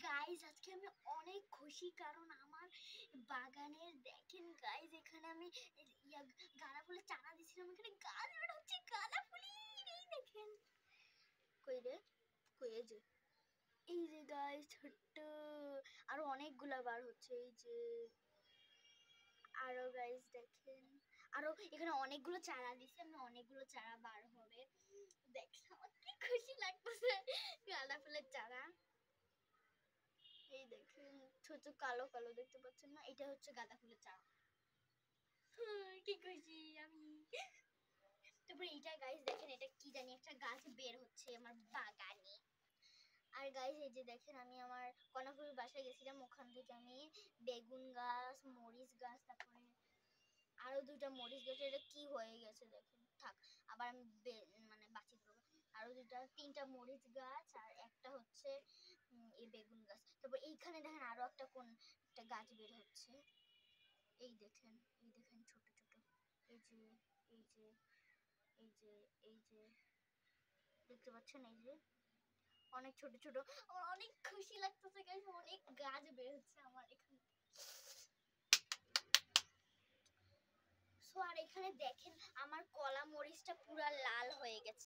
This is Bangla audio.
গাইজ আজকে আমি অনেক খুশি, কারণ আমার বাগানের দেখেন গাইজ, এখানে আমি গাঁদা ফুলের চারা দিছিলাম, এখানে গাছ বের হচ্ছে গাঁদা ফুলের। এই দেখেন, কই রে, কই, এই যে গাইজ ছোট্ট, আরো অনেকগুলা বার হচ্ছে, এই যে আরো গাইজ দেখেন, আরো এখানে অনেকগুলো চারা দিছি আমি, অনেকগুলো চারা বার হবে। দেখেন আমার কি খুশি লাগতেছে, গাঁদা ফুলের চারা। এই দেখেন ছোট কালো কালো দেখতে পাচ্ছেন না, এটা হচ্ছে গাঁদা ফুলের চারা। কি খুশি আমি। তারপরে এইটা গাইস দেখেন, এটা কি জানি একটা গাছ বের হচ্ছে আমার বাগানে। আর গাইস এই যে দেখেন, আমি আমার কর্ণফুলীর বাসায় গেছিলাম, ওখান থেকে আমি বেগুন গাছ, মরিচ গাছ, তারপরে আরো দুইটা মরিচ গাছ, এটা কি হয়ে গেছে দেখেন, থাক আবার আমি মানে বাঁচিয়ে দেবো। আরো দুইটা, তিনটা মরিচ গাছ, আর একটা হচ্ছে এই বেগুন গাছ। তারপর এইখানে দেখেন আরো একটা কোন একটা গাছ বের হচ্ছে। এই দেখেন, এই দেখেন ছোট ছোট, এই যে এই যে এই যে এই যে দেখতে পাচ্ছেন, এই যে অনেক ছোট ছোট। আমার অনেক খুশি লাগতেছে গাইস, অনেক গাছ বের হচ্ছে আমার এখানে। সো আর এখানে দেখেন আমার কলা মরিচটা পুরা লাল হয়ে গেছে।